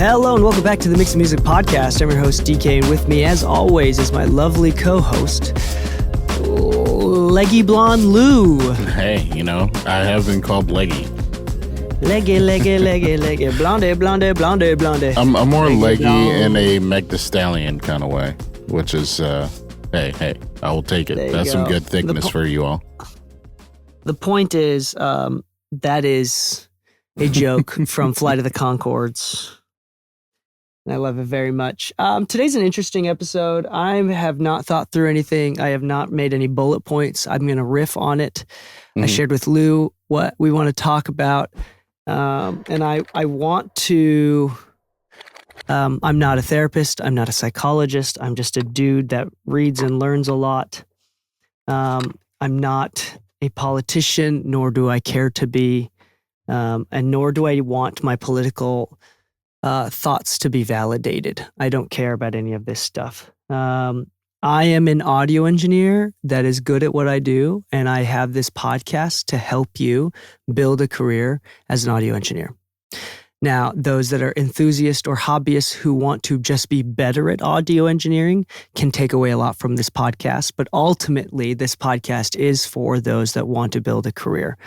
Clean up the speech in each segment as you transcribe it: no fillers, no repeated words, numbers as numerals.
Hello and welcome back to the Mix of Music podcast. I'm your host DK, and with me, as always, is my lovely co-host, Leggy Blonde Lou. Hey, I have been called Leggy. Leggy, blonde. I'm more leggy blonde. in a Meg Thee Stallion kind of way, which is, hey, I will take it. That's some good thickness for you all. The point is, that is a joke from Flight of the Conchords. And I love it very much. Today's an interesting episode. I have not thought through anything. I have not made any bullet points. I'm going to riff on it. I shared with Lou what we want to talk about. And I want to, I'm not a therapist. I'm not a psychologist. I'm just a dude that reads and learns a lot. I'm not a politician, nor do I care to be, and nor do I want my political thoughts to be validated. I don't care about any of this stuff. I am an audio engineer that is good at what I do, and I have this podcast to help you build a career as an audio engineer. Now, those that are enthusiasts or hobbyists who want to just be better at audio engineering can take away a lot from this podcast, but ultimately, this podcast is for those that want to build a career.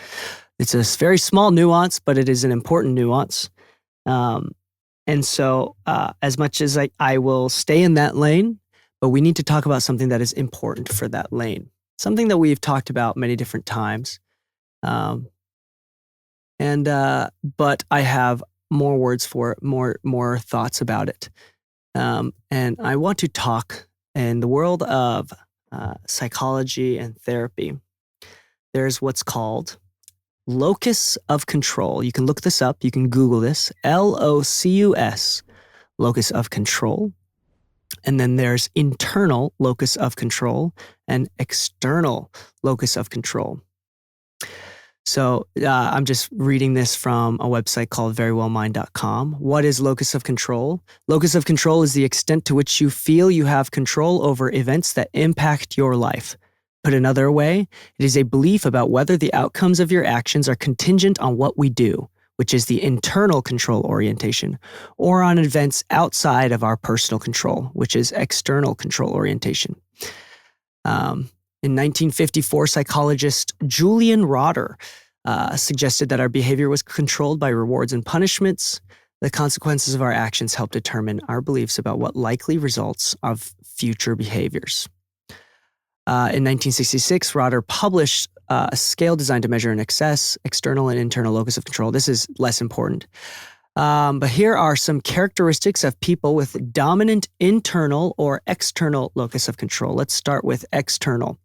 It's a very small nuance, but it is an important nuance. And so as much as I will stay in that lane, but we need to talk about something that is important for that lane, something that we've talked about many different times. But I have more words for it, more thoughts about it. And I want to talk in the world of psychology and therapy. There's what's called locus of control. You can look this up. You can Google this. LOCUS, locus of control. And then there's internal locus of control and external locus of control. So I'm just reading this from a website called verywellmind.com. What is locus of control? Locus of control is the extent to which you feel you have control over events that impact your life. Put another way, it is a belief about whether the outcomes of your actions are contingent on what we do, which is the internal control orientation, or on events outside of our personal control, which is external control orientation. In 1954, psychologist Julian Rotter suggested that our behavior was controlled by rewards and punishments. The consequences of our actions help determine our beliefs about what likely results of future behaviors. In 1966, Rotter published a scale designed to measure an external and internal locus of control. This is less important. But here are some characteristics of people with dominant internal or external locus of control. Let's start with external.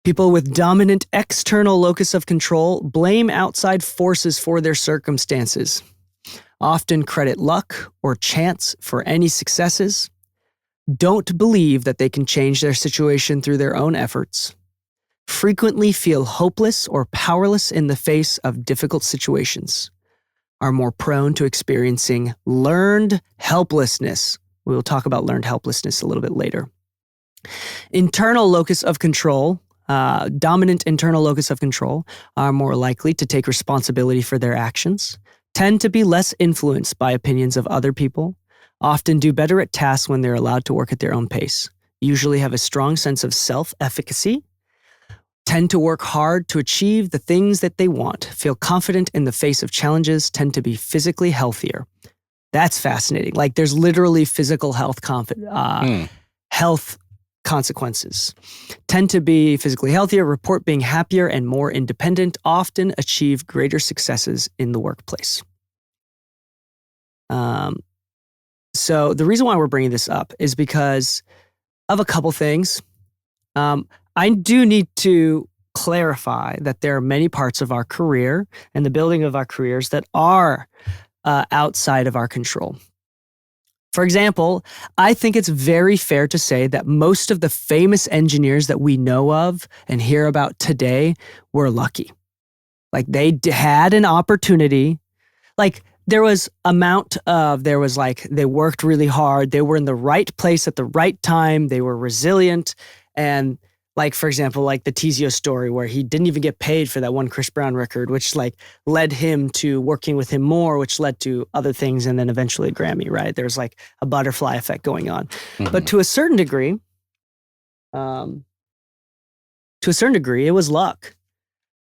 People with dominant external locus of control blame outside forces for their circumstances, often credit luck or chance for any successes, don't believe that they can change their situation through their own efforts, frequently feel hopeless or powerless in the face of difficult situations, are more prone to experiencing learned helplessness. We will talk about learned helplessness a little bit later. Internal locus of control, dominant internal locus of control, are more likely to take responsibility for their actions, tend to be less influenced by opinions of other people, often do better at tasks when they're allowed to work at their own pace, usually have a strong sense of self-efficacy, tend to work hard to achieve the things that they want, feel confident in the face of challenges, tend to be physically healthier. That's fascinating. Like there's literally physical health health consequences. Tend to be physically healthier, report being happier and more independent, often achieve greater successes in the workplace. So the reason why we're bringing this up is because of a couple things. I do need to clarify that there are many parts of our career and the building of our careers that are outside of our control. For example, I think it's very fair to say that most of the famous engineers that we know of and hear about today were lucky. Like they had an opportunity, like they worked really hard. They were in the right place at the right time. They were resilient. And Like, for example, like the Tizio story where he didn't even get paid for that one Chris Brown record, which like led him to working with him more, which led to other things, and then eventually a Grammy, right? There's like a butterfly effect going on. But to a certain degree, it was luck.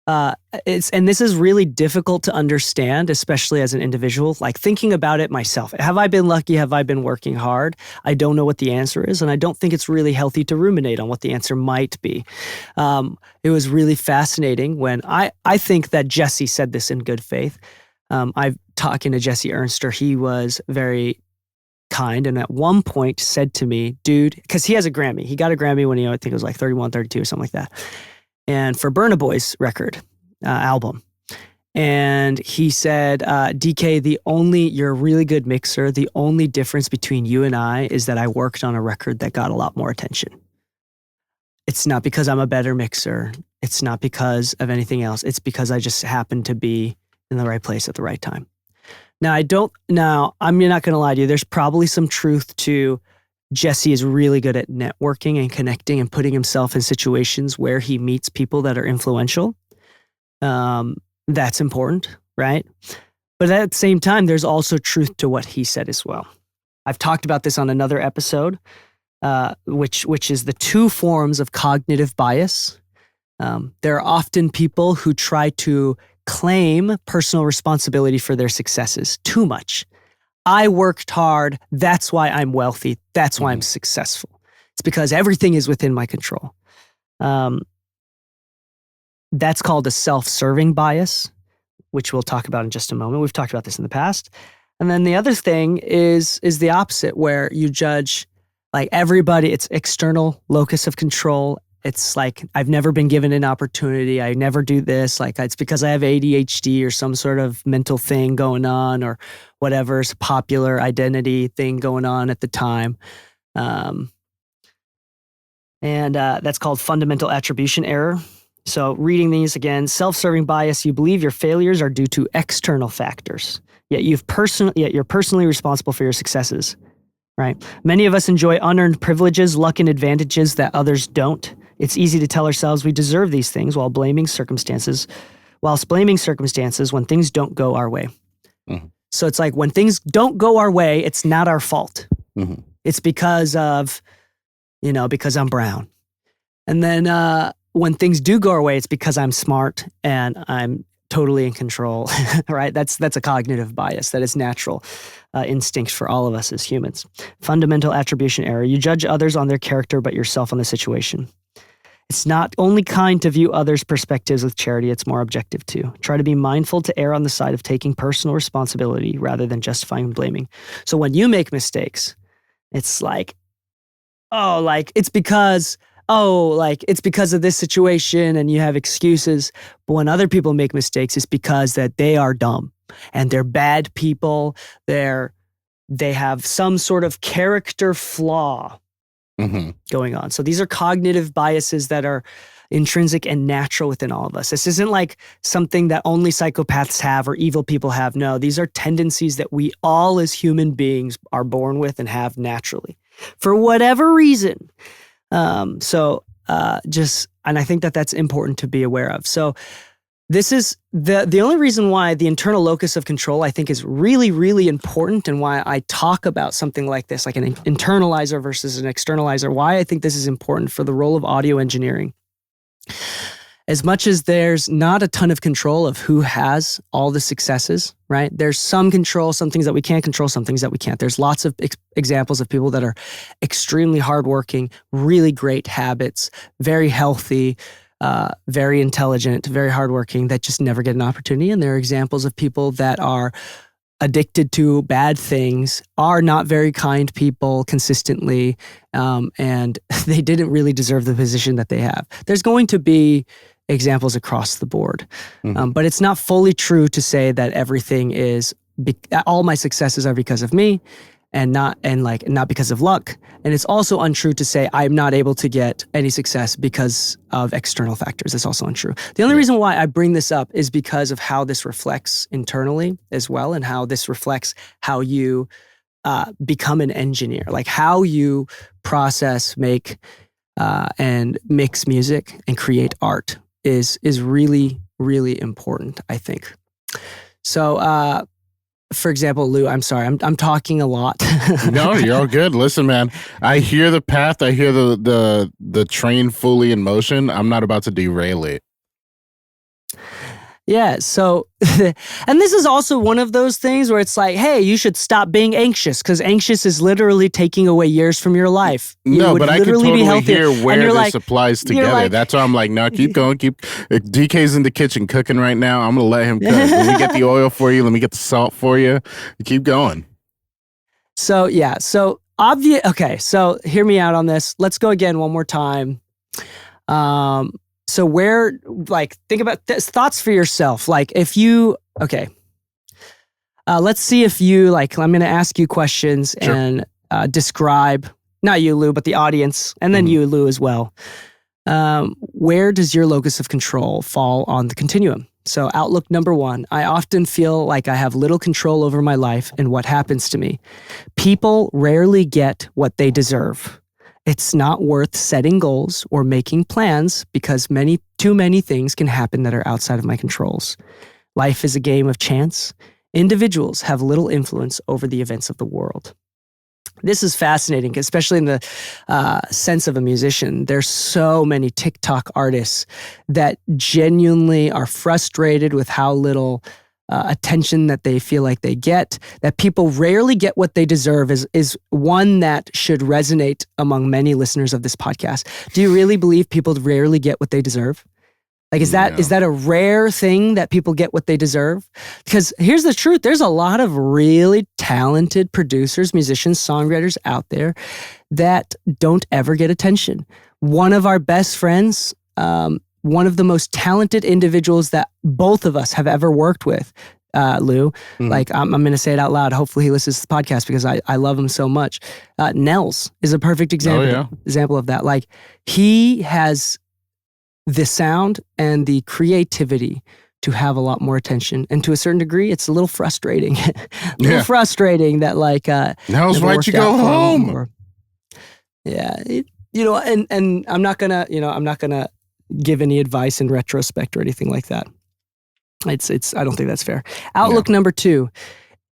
And this is really difficult to understand, especially as an individual, like thinking about it myself. Have I been lucky? Have I been working hard? I don't know what the answer is. And I don't think it's really healthy to ruminate on what the answer might be. It was really fascinating when I think that Jesse said this in good faith. I've talking to Jesse Ernster. He was very kind. And at one point said to me, dude, because he has a Grammy. He got a Grammy when I think it was like 31, 32 or something like that. And for Burna Boy's record, album. And he said, DK, you're a really good mixer. The only difference between you and I is that I worked on a record that got a lot more attention. It's not because I'm a better mixer. It's not because of anything else. It's because I just happened to be in the right place at the right time. Now, I'm not going to lie to you. There's probably some truth to Jesse is really good at networking and connecting and putting himself in situations where he meets people that are influential. That's important, right? But at the same time, there's also truth to what he said as well. I've talked about this on another episode, which is the two forms of cognitive bias. There are often people who try to claim personal responsibility for their successes too much. I worked hard. That's why I'm wealthy. That's why I'm successful. It's because everything is within my control. That's called a self-serving bias, which we'll talk about in just a moment. We've talked about this in the past. And then the other thing is the opposite, where you judge like everybody. It's external locus of control. It's like, I've never been given an opportunity. I never do this. Like, it's because I have ADHD or some sort of mental thing going on or whatever's popular identity thing going on at the time. And that's called fundamental attribution error. So reading these again, self-serving bias, you believe your failures are due to external factors, yet you're personally responsible for your successes, right? Many of us enjoy unearned privileges, luck, and advantages that others don't. It's easy to tell ourselves we deserve these things whilst blaming circumstances when things don't go our way. Mm-hmm. So it's like when things don't go our way, it's not our fault. Mm-hmm. It's because of, because I'm brown. And then when things do go our way, it's because I'm smart and I'm totally in control, right? That's a cognitive bias that is natural instinct for all of us as humans. Fundamental attribution error. You judge others on their character, but yourself on the situation. It's not only kind to view others' perspectives with charity, it's more objective too. Try to be mindful to err on the side of taking personal responsibility rather than justifying and blaming. So when you make mistakes, it's like, it's because of this situation and you have excuses. But when other people make mistakes, it's because that they are dumb and they're bad people. They have some sort of character flaw going on. So these are cognitive biases that are intrinsic and natural within all of us. This isn't like something that only psychopaths have or evil people have. No, these are tendencies that we all as human beings are born with and have naturally for whatever reason. And I think that that's important to be aware of. So this is the only reason why the internal locus of control, I think, is really, really important, and why I talk about something like this, like an internalizer versus an externalizer, why I think this is important for the role of audio engineering. As much as there's not a ton of control of who has all the successes, right? There's some control, some things that we can't control, some things that we can't. There's lots of examples of people that are extremely hardworking, really great habits, very healthy, very intelligent, very hardworking, that just never get an opportunity. And there are examples of people that are addicted to bad things, are not very kind people consistently, and they didn't really deserve the position that they have. There's going to be examples across the board. But it's not fully true to say that everything is, all my successes are because of me and not because of luck. And it's also untrue to say I'm not able to get any success because of external factors. That's also untrue. The only reason why I bring this up is because of how this reflects internally as well, and how this reflects how you become an engineer, like how you process, make and mix music and create art is really, really important, I think. So, for example, Lou, I'm sorry, I'm talking a lot. No, you're all good. Listen, man, I hear the path. I hear the train fully in motion. I'm not about to derail it. Yeah. So, and this is also one of those things where it's like, hey, you should stop being anxious because anxious is literally taking away years from your life. No, but I can totally hear where this applies together. That's why I'm like, no, keep going. DK's in the kitchen cooking right now. I'm going to let him cook. Let me get the oil for you. Let me get the salt for you. Keep going. So, yeah. So, obvious. Okay. So, hear me out on this. Let's go again one more time. So where, like, think about this, thoughts for yourself. Like if you, okay, let's see if you, like, I'm going to ask you questions and describe, not you, Lou, but the audience, and then you, Lou, as well. Where does your locus of control fall on the continuum? So outlook number 1, I often feel like I have little control over my life and what happens to me. People rarely get what they deserve. It's not worth setting goals or making plans because too many things can happen that are outside of my controls. Life is a game of chance. Individuals have little influence over the events of the world. This is fascinating, especially in the sense of a musician. There's so many TikTok artists that genuinely are frustrated with how little attention that they feel like they get, that people rarely get what they deserve is one that should resonate among many listeners of this podcast. Do you really believe people rarely get what they deserve? Like, is that a rare thing that people get what they deserve? Because here's the truth. There's a lot of really talented producers, musicians, songwriters out there that don't ever get attention. One of our best friends, one of the most talented individuals that both of us have ever worked with, Lou, like I'm going to say it out loud. Hopefully he listens to the podcast because I love him so much. Nels is a perfect example of that. Like he has the sound and the creativity to have a lot more attention. And to a certain degree, it's a little frustrating. Frustrating that like, Nels, why'd you go home? And I'm not gonna give any advice in retrospect or anything like that. I don't think that's fair. Outlook number 2,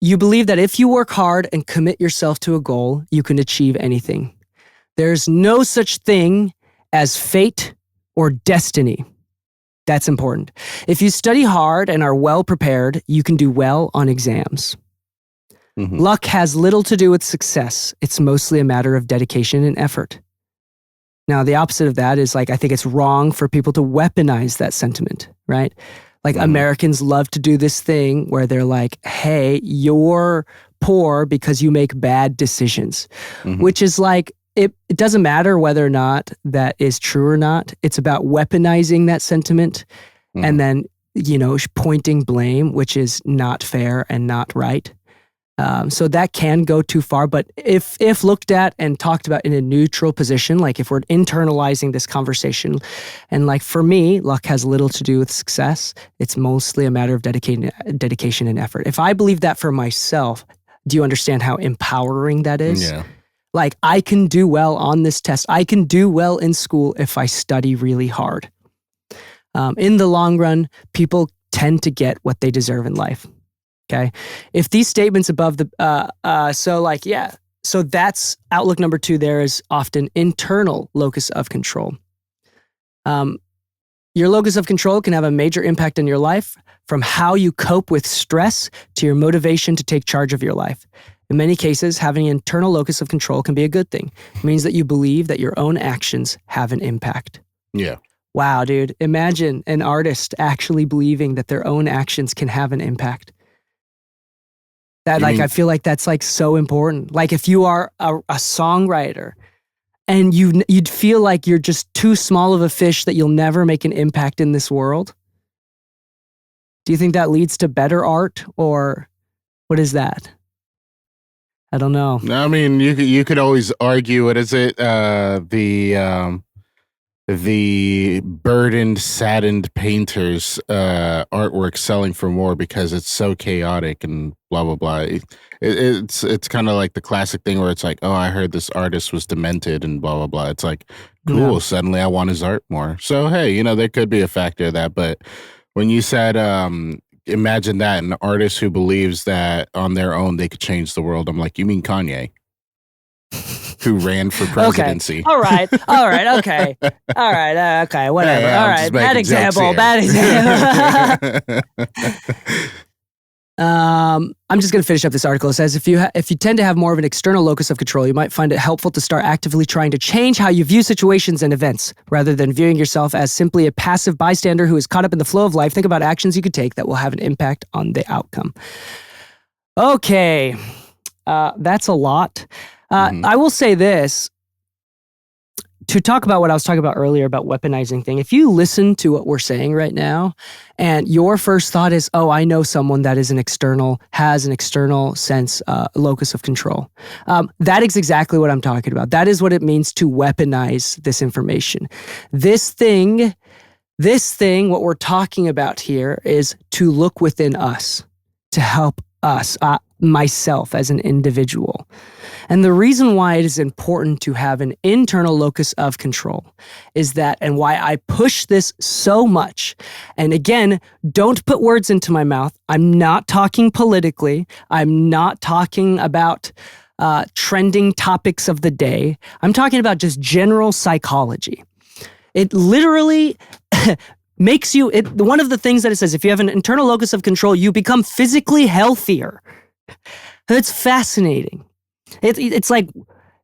you believe that if you work hard and commit yourself to a goal, you can achieve anything. There's no such thing as fate or destiny. That's important. If you study hard and are well prepared, you can do well on exams. Luck has little to do with success. It's mostly a matter of dedication and effort. Now, the opposite of that is like, I think it's wrong for people to weaponize that sentiment, right? Like Americans love to do this thing where they're like, hey, you're poor because you make bad decisions, which is like, it doesn't matter whether or not that is true or not. It's about weaponizing that sentiment and then, pointing blame, which is not fair and not right. So that can go too far, but if looked at and talked about in a neutral position, like if we're internalizing this conversation, and like for me, luck has little to do with success. It's mostly a matter of dedication and effort. If I believe that for myself, do you understand how empowering that is? Yeah. Like I can do well on this test. I can do well in school if I study really hard. In the long run, people tend to get what they deserve in life. Okay. If these statements above so that's outlook number 2. There is often internal locus of control. Your locus of control can have a major impact on your life, from how you cope with stress to your motivation to take charge of your life. In many cases, having an internal locus of control can be a good thing. It means that you believe that your own actions have an impact. Yeah. Wow, dude. Imagine an artist actually believing that their own actions can have an impact. I feel like that's like so important. Like if you are a songwriter and you'd feel like you're just too small of a fish that you'll never make an impact in this world. Do you think that leads to better art, or what is that? I don't know. I mean, you could always argue it. Is it the burdened, saddened painter's artwork selling for more because it's so chaotic and blah blah blah. It's kind of like the classic thing where it's like, oh, I heard this artist was demented and blah blah blah. It's like, Cool. Suddenly I want his art more. So, hey, there could be a factor of that. But when you said, imagine that, an artist who believes that on their own they could change the world, I'm like, you mean Kanye? Who ran for presidency. Okay. All right. Okay. All right. Okay. Whatever. Hey, all right. Bad example. I'm just going to finish up this article. It says, if you tend to have more of an external locus of control, you might find it helpful to start actively trying to change how you view situations and events. Rather than viewing yourself as simply a passive bystander who is caught up in the flow of life, think about actions you could take that will have an impact on the outcome. Okay. That's a lot. I will say this, to talk about what I was talking about earlier about weaponizing thing. If you listen to what we're saying right now and your first thought is, oh, I know someone that is has an external sense, locus of control. That is exactly what I'm talking about. That is what it means to weaponize this information. This thing, what we're talking about here is to look within us, to help us, myself as an individual. And the reason why it is important to have an internal locus of control is that, and why I push this so much. And again, don't put words into my mouth. I'm not talking politically. I'm not talking about trending topics of the day. I'm talking about just general psychology. It literally makes you, one of the things that it says, if you have an internal locus of control, you become physically healthier. It's fascinating. It's like,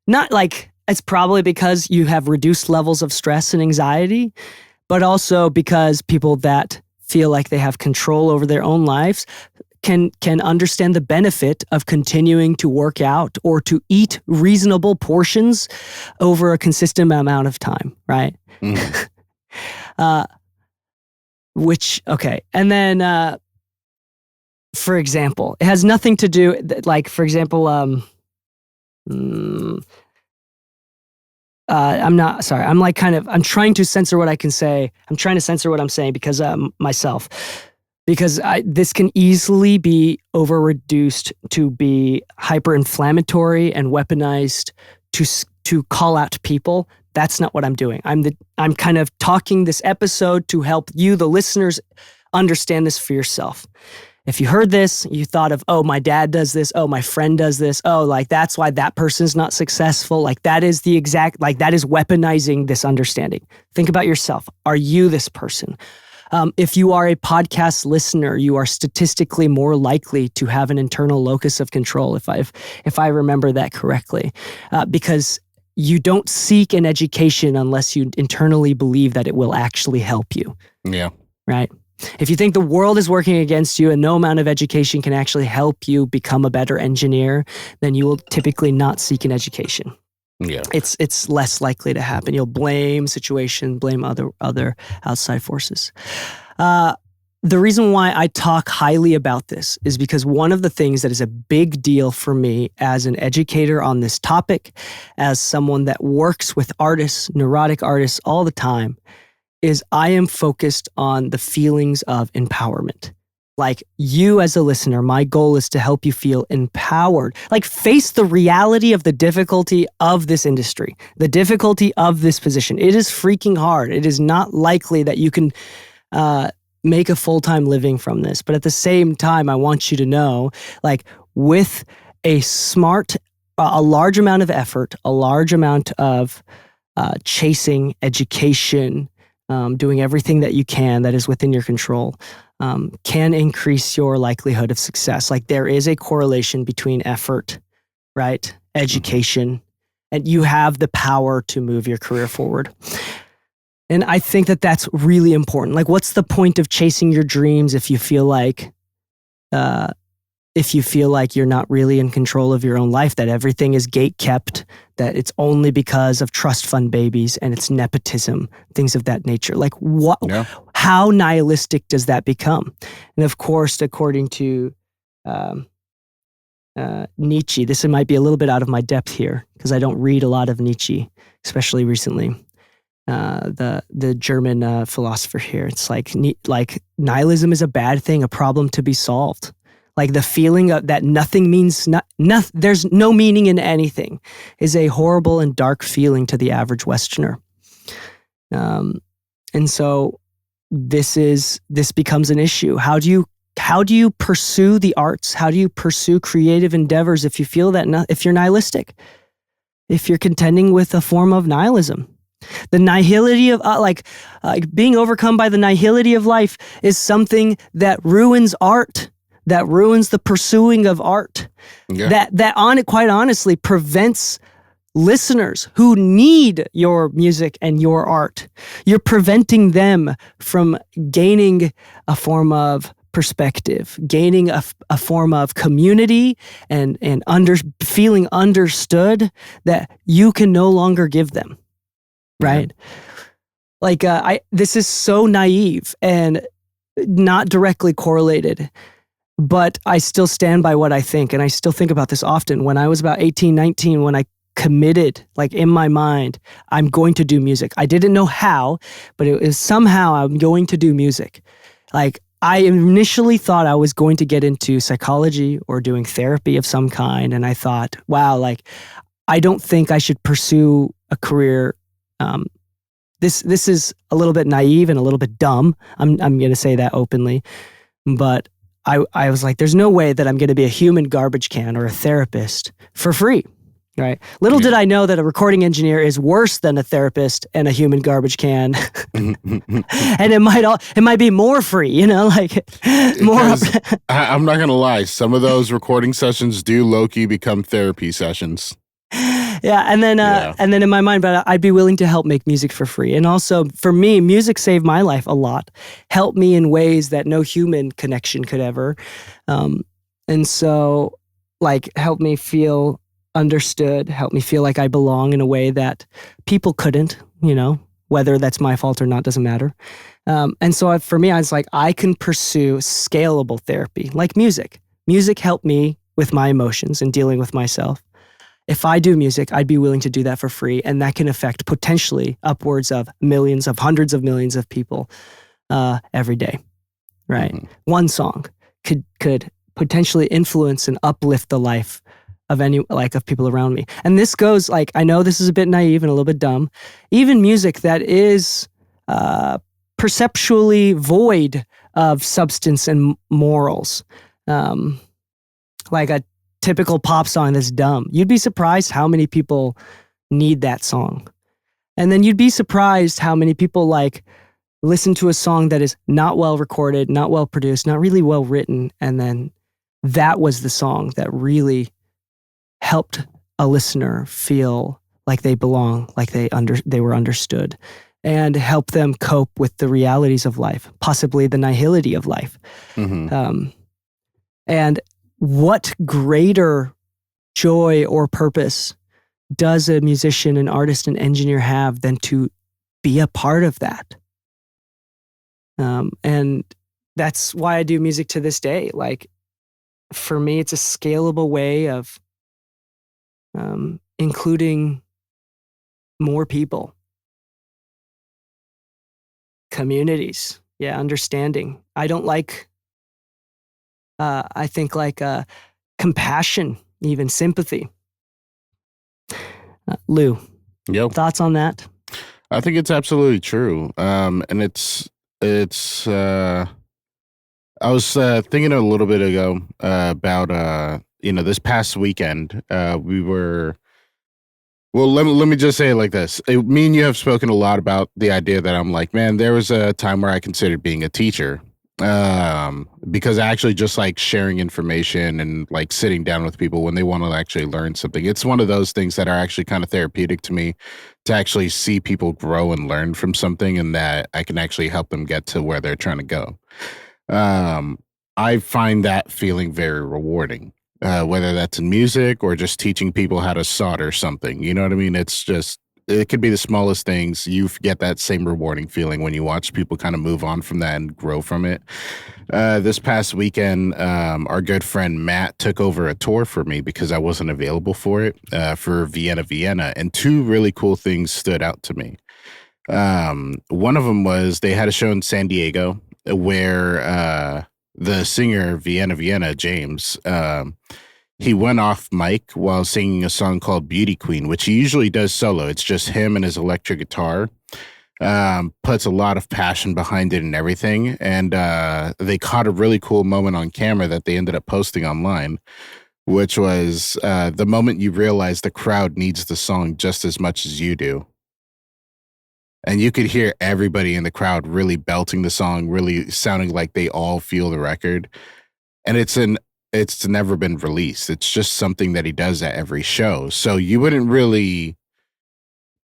not like, it's probably because you have reduced levels of stress and anxiety, but also because people that feel like they have control over their own lives can understand the benefit of continuing to work out or to eat reasonable portions over a consistent amount of time, right? Okay. And then, for example, it has nothing to do, like, for example, I'm not, sorry, I'm trying to censor what I can say. I'm trying to censor what I'm saying because myself, because this can easily be over-reduced to be hyper-inflammatory and weaponized to call out people. That's not what I'm doing. I'm kind of talking this episode to help you, the listeners, understand this for yourself. If you heard this, you thought of, oh, my dad does this. Oh, my friend does this. Oh, like that's why that person's not successful. Like that is that is weaponizing this understanding. Think about yourself. Are you this person? If you are a podcast listener, you are statistically more likely to have an internal locus of control, if I remember that correctly, because you don't seek an education unless you internally believe that it will actually help you. Yeah. Right? If you think the world is working against you and no amount of education can actually help you become a better engineer, then you will typically not seek an education. Yeah. It's less likely to happen. You'll blame situation, blame other outside forces. The reason why I talk highly about this is because one of the things that is a big deal for me as an educator on this topic, as someone that works with artists, neurotic artists all the time, is I am focused on the feelings of empowerment. Like you as a listener, my goal is to help you feel empowered. Like face the reality of the difficulty of this industry, the difficulty of this position. It is freaking hard. It is not likely that you can make a full-time living from this. But at the same time, I want you to know, like with a large amount of effort, a large amount of chasing education, doing everything that you can that is within your control, can increase your likelihood of success. Like there is a correlation between effort, right? Education, and you have the power to move your career forward. And I think that that's really important. Like what's the point of chasing your dreams if you feel like you're not really in control of your own life, that everything is gate-kept, that it's only because of trust fund babies and it's nepotism, things of that nature. Like what? Yeah. How nihilistic does that become? And of course, according to Nietzsche, this might be a little bit out of my depth here because I don't read a lot of Nietzsche, especially recently. The German philosopher here. It's like nihilism is a bad thing, a problem to be solved. Like the feeling of that nothing means there's no meaning in anything is a horrible and dark feeling to the average Westerner. And so this becomes an issue. How do you pursue the arts? How do you pursue creative endeavors if you feel that if you're nihilistic, if you're contending with a form of nihilism? The nihility of being overcome by the nihility of life is something that ruins art, that ruins the pursuing of art, quite honestly prevents listeners who need your music and your art. You're preventing them from gaining a form of perspective, gaining a form of community and feeling understood that you can no longer give them. Right? This is so naive and not directly correlated, but I still stand by what I think. And I still think about this often. When I was about 18, 19, when I committed, in my mind, I'm going to do music. I didn't know how, but it was somehow I'm going to do music. I initially thought I was going to get into psychology or doing therapy of some kind. And I thought, wow, I don't think I should pursue a career. This is a little bit naive and a little bit dumb. I'm going to say that openly, but I was like, there's no way that I'm going to be a human garbage can or a therapist for free, right? Little did I know that a recording engineer is worse than a therapist and a human garbage can, and it might be more free, more. I'm not going to lie, some of those recording sessions do low-key become therapy sessions. Yeah, and then in my mind, but I'd be willing to help make music for free. And also, for me, music saved my life a lot, helped me in ways that no human connection could ever. And so, helped me feel understood, helped me feel like I belong in a way that people couldn't, whether that's my fault or not, doesn't matter. And so for me, I was like, I can pursue scalable therapy, like music. Music helped me with my emotions and dealing with myself. If I do music, I'd be willing to do that for free, and that can affect potentially upwards of hundreds of millions of people every day, right? Mm-hmm. One song could potentially influence and uplift the life of of people around me. And this goes I know this is a bit naive and a little bit dumb. Even music that is perceptually void of substance and morals, a typical pop song that's dumb. You'd be surprised how many people need that song. And then you'd be surprised how many people listen to a song that is not well recorded, not well produced, not really well written. And then that was the song that really helped a listener feel like they belong, like they were understood, and help them cope with the realities of life, possibly the nihility of life. Mm-hmm. And what greater joy or purpose does a musician, an artist, an engineer have than to be a part of that? And that's why I do music to this day. For me, it's a scalable way of including more people, communities, understanding. I don't I think compassion, even sympathy. Lou, thoughts on that? I think it's absolutely true. And it's I was thinking a little bit ago about this past weekend we were. Well, let me just say it like this. Me and you have spoken a lot about the idea that I'm like, man, there was a time where I considered being a teacher. Because I actually just like sharing information and sitting down with people when they want to actually learn something. It's one of those things that are actually kind of therapeutic to me, to actually see people grow and learn from something, and that I can actually help them get to where they're trying to go. I find that feeling very rewarding, whether that's in music or just teaching people how to solder something. You know what I mean? It could be the smallest things. You get that same rewarding feeling when you watch people kind of move on from that and grow from it. This past weekend, our good friend Matt took over a tour for me because I wasn't available for it, for Vienna. And two really cool things stood out to me. One of them was they had a show in San Diego where the singer Vienna, James, he went off mic while singing a song called Beauty Queen, which he usually does solo. It's just him and his electric guitar. puts a lot of passion behind it and everything. And they caught a really cool moment on camera that they ended up posting online, which was the moment you realize the crowd needs the song just as much as you do. And you could hear everybody in the crowd really belting the song, really sounding like they all feel the record. And it's never been released. It's just something that he does at every show. So you wouldn't really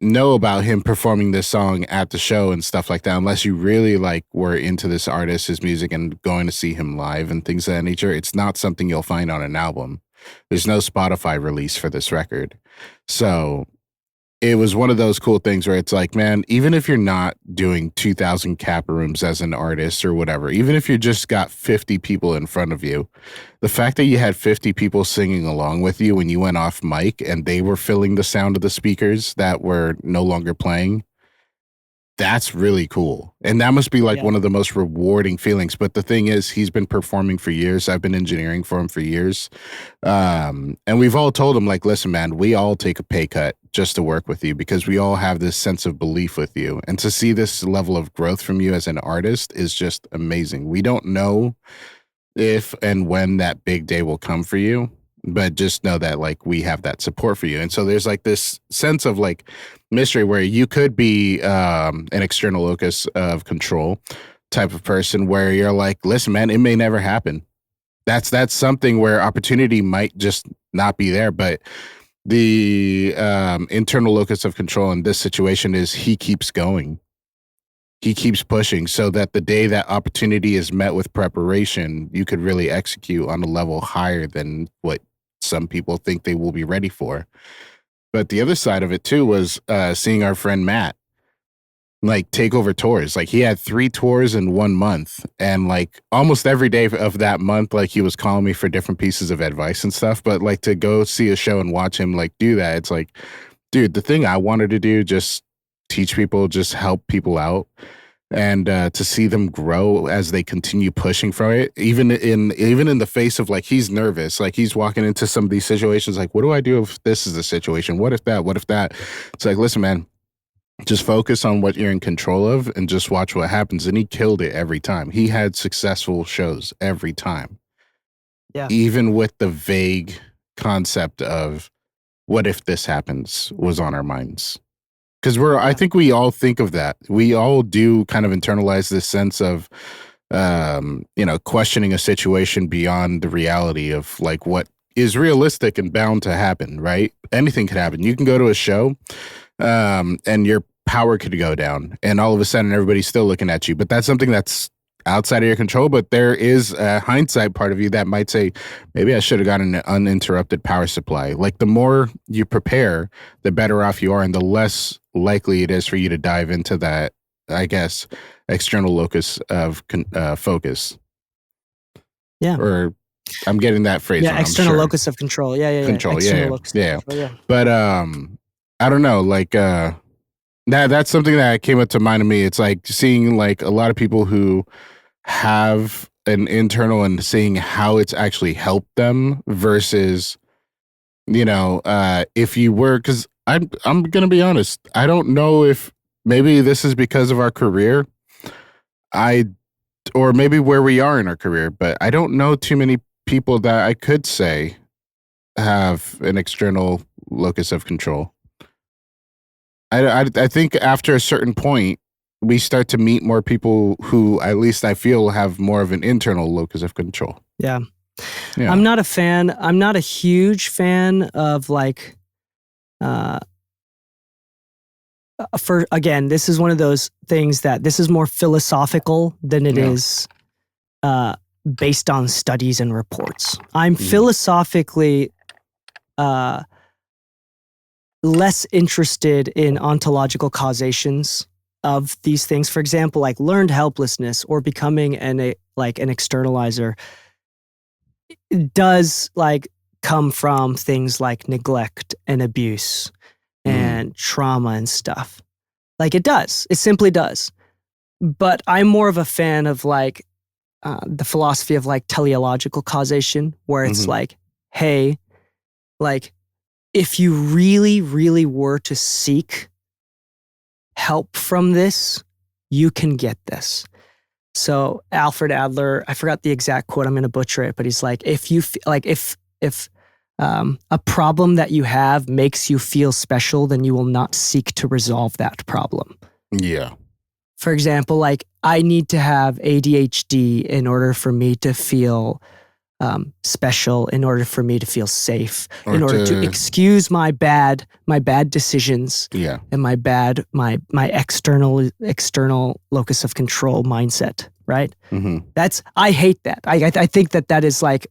know about him performing this song at the show and stuff like that unless you really like were into this artist, his music, and going to see him live and things of that nature. It's not something you'll find on an album. There's no Spotify release for this record. So it was one of those cool things where it's like, man, even if you're not doing 2,000 cap rooms as an artist or whatever, even if you just got 50 people in front of you, the fact that you had 50 people singing along with you when you went off mic and they were filling the sound of the speakers that were no longer playing, that's really cool. And that must be like one of the most rewarding feelings. But the thing is, he's been performing for years. I've been engineering for him for years. And we've all told him, like, listen, man, we all take a pay cut just to work with you because we all have this sense of belief with you. And to see this level of growth from you as an artist is just amazing. We don't know if and when that big day will come for you, but just know that like we have that support for you. And so there's like this sense of like mystery where you could be an external locus of control type of person where you're like, listen, man, it may never happen. That's something where opportunity might just not be there. But the internal locus of control in this situation is he keeps going. He keeps pushing so that the day that opportunity is met with preparation, you could really execute on a level higher than what some people think they will be ready for. But the other side of it too was seeing our friend Matt like take over tours. Like he had 3 tours in 1 month, and like almost every day of that month, like he was calling me for different pieces of advice and stuff. But like to go see a show and watch him like do that, it's like, dude, the thing I wanted to do, just teach people, just help people out. And to see them grow as they continue pushing for it, even in the face of like he's nervous, like he's walking into some of these situations, like what do I do if this is the situation? What if that? What if that? It's like, listen, man, just focus on what you're in control of and just watch what happens. And he killed it every time. He had successful shows every time. Yeah. Even with the vague concept of what if this happens was on our minds. Because I think we all think of that. We all do kind of internalize this sense of, questioning a situation beyond the reality of like what is realistic and bound to happen, right? Anything could happen. You can go to a show and your power could go down and all of a sudden everybody's still looking at you. But that's something that's outside of your control. But there is a hindsight part of you that might say, maybe I should have gotten an uninterrupted power supply. Like the more you prepare, the better off you are and the less likely it is for you to dive into that, I guess, external locus of focus. Yeah. Or I'm getting that phrase wrong. External locus of control. Yeah. Control, yeah. Control, yeah. But I don't know, like that's something that came up to mind of me. It's like seeing like a lot of people who have an internal and seeing how it's actually helped them versus, if you were, because I'm gonna be honest, I don't know if maybe this is because of our career, or maybe where we are in our career, but I don't know too many people that I could say have an external locus of control. I think after a certain point, we start to meet more people who, at least I feel, have more of an internal locus of control. Yeah. I'm not a fan. I'm not a huge fan of like, again, this is one of those things that this is more philosophical than it is based on studies and reports. I'm philosophically less interested in ontological causations of these things. For example, like learned helplessness or becoming an externalizer does like come from things like neglect and abuse and trauma and stuff. Like it does. It simply does. But I'm more of a fan of like the philosophy of like teleological causation, where it's like, hey, like if you really, really were to seek help from this, you can get this. So Alfred Adler, I forgot the exact quote, I'm going to butcher it, but he's like, if a problem that you have makes you feel special, then you will not seek to resolve that problem. Yeah. For example, like I need to have ADHD in order for me to feel special, in order for me to feel safe, in order to excuse my bad decisions, and my external locus of control mindset. Right? Mm-hmm. I hate that. I think that is like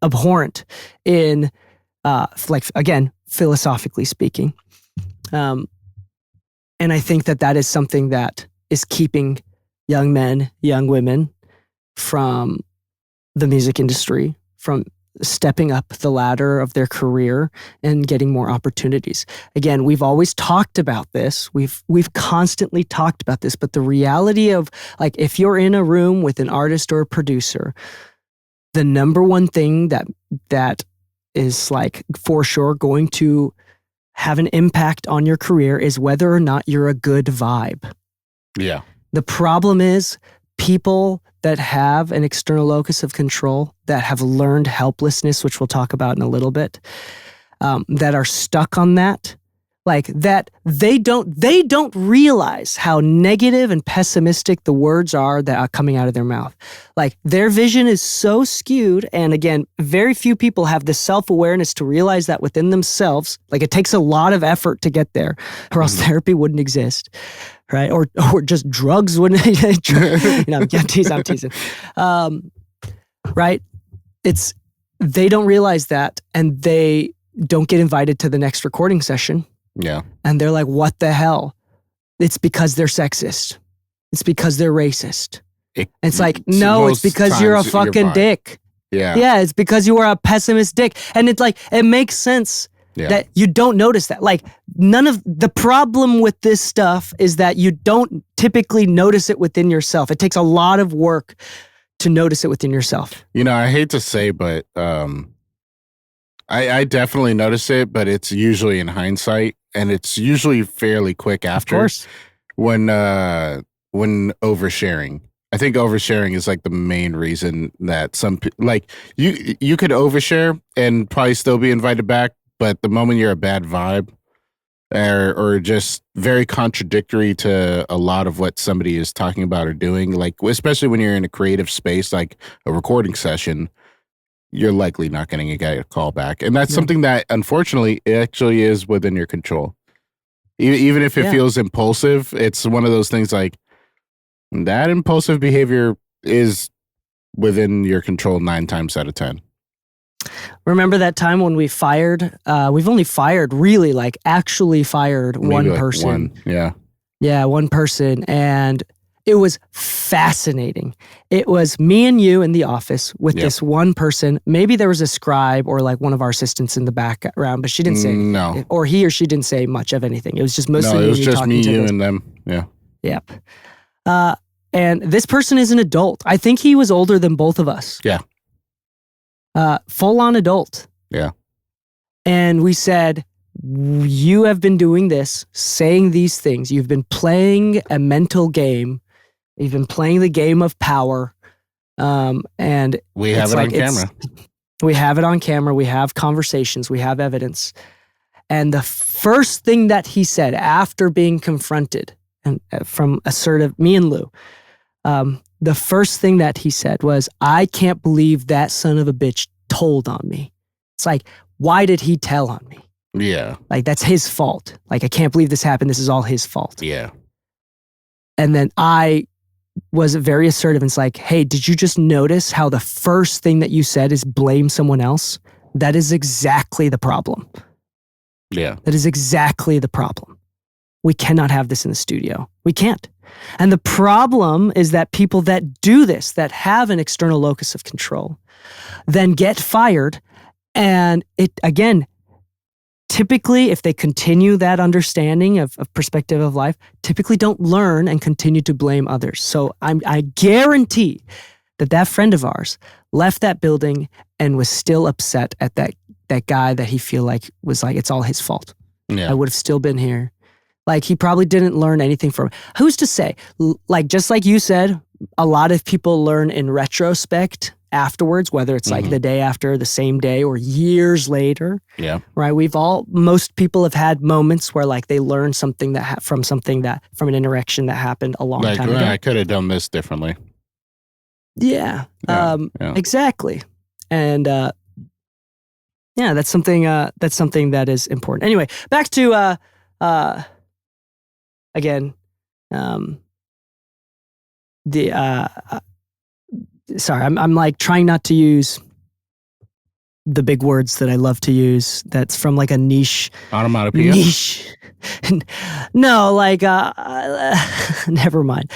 abhorrent in again, philosophically speaking. And I think that is something that is keeping young men, young women from the music industry, from stepping up the ladder of their career and getting more opportunities. Again, we've always talked about this. We've constantly talked about this, but the reality of like, if you're in a room with an artist or a producer, the number one thing that is like for sure going to have an impact on your career is whether or not you're a good vibe. Yeah. The problem is people that have an external locus of control, that have learned helplessness, which we'll talk about in a little bit, that are stuck on that, like that they don't realize how negative and pessimistic the words are that are coming out of their mouth. Like their vision is so skewed. And again, very few people have the self-awareness to realize that within themselves. Like it takes a lot of effort to get there, or else therapy wouldn't exist. Right? Or just drugs wouldn't, I'm teasing. Right? They don't realize that, and they don't get invited to the next recording session. Yeah. And they're like, what the hell? It's because they're sexist. It's because they're racist. It's because you're a fucking dick. Yeah. Yeah, it's because you are a pessimist dick. And it's like, it makes sense that you don't notice that. Like, none of the problem with this stuff is that you don't typically notice it within yourself. It takes a lot of work to notice it within yourself. I hate to say, but I definitely notice it, but it's usually in hindsight, and it's usually fairly quick after. Of course. When oversharing. I think oversharing is like the main reason that you could overshare and probably still be invited back, but the moment you're a bad vibe or just very contradictory to a lot of what somebody is talking about or doing, like especially when you're in a creative space like a recording session, you're likely not going to get a call back. And that's something that, unfortunately, it actually is within your control. Even if it feels impulsive, it's one of those things like that impulsive behavior is within your control 9 times out of 10. Remember that time when we fired? We've only fired, really, like actually fired one person. Yeah, one person. And it was fascinating. It was me and you in the office with this one person. Maybe there was a scribe or like one of our assistants in the background, but she didn't say anything. No. Or he or she didn't say much of anything. It was just mostly it was just me, you, and them. Yeah. Yep. And this person is an adult. I think he was older than both of us. Yeah. Full-on adult. Yeah. And we said, you have been doing this, saying these things. You've been playing a mental game. You've been playing the game of power. And we have it on camera. We have it on camera. We have conversations. We have evidence. And the first thing that he said after being confronted and from assertive, me and Lou, the first thing that he said was, I can't believe that son of a bitch told on me. It's like, why did he tell on me? Yeah. Like, that's his fault. Like, I can't believe this happened. This is all his fault. Yeah. And then I was very assertive. And it's like, hey, did you just notice how the first thing that you said is blame someone else? That is exactly the problem. Yeah. That is exactly the problem. We cannot have this in the studio. We can't. And the problem is that people that do this, that have an external locus of control, then get fired. And it, again, typically, if they continue that understanding of perspective of life, typically don't learn and continue to blame others. So I guarantee that friend of ours left that building and was still upset at that guy that he feel like was like, it's all his fault. Yeah. I would have still been here. Like he probably didn't learn anything from it. Who's to say? Like just like you said, a lot of people learn in retrospect afterwards, whether it's like the day after, the same day, or years later. Yeah. Right. Most people have had moments where like they learn something from an interaction that happened a long time ago. I could have done this differently. Yeah. Exactly. And that's something that is important. Anyway, back to again, sorry, I'm like trying not to use the big words that I love to use. That's from like a niche. Onomatopoeia? Niche. No, like, never mind.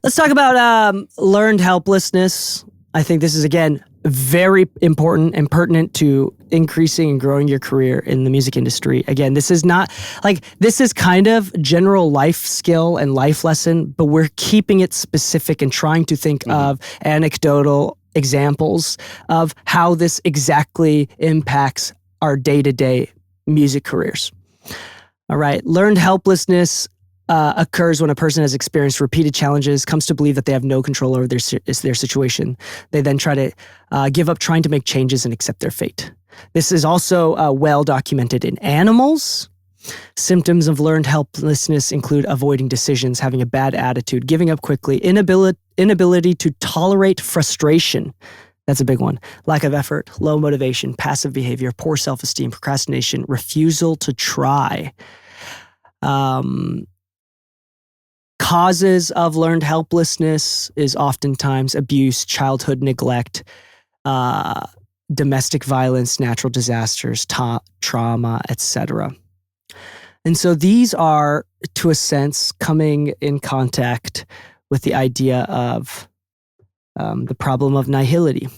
Let's talk about learned helplessness. I think this is, again, very important and pertinent to increasing and growing your career in the music industry. Again, this is not like, this is kind of general life skill and life lesson, but we're keeping it specific and trying to think of anecdotal examples of how this exactly impacts our day-to-day music careers. All right. Learned helplessness occurs when a person has experienced repeated challenges, comes to believe that they have no control over their situation. They then try to give up trying to make changes and accept their fate. This is also well documented in animals. Symptoms of learned helplessness include avoiding decisions, having a bad attitude, giving up quickly, inability to tolerate frustration. That's a big one. Lack of effort, low motivation, passive behavior, poor self-esteem, procrastination, refusal to try. Causes of learned helplessness is oftentimes abuse, childhood neglect, domestic violence, natural disasters, trauma, etc. And so these are, to a sense, coming in contact with the idea of the problem of nihility.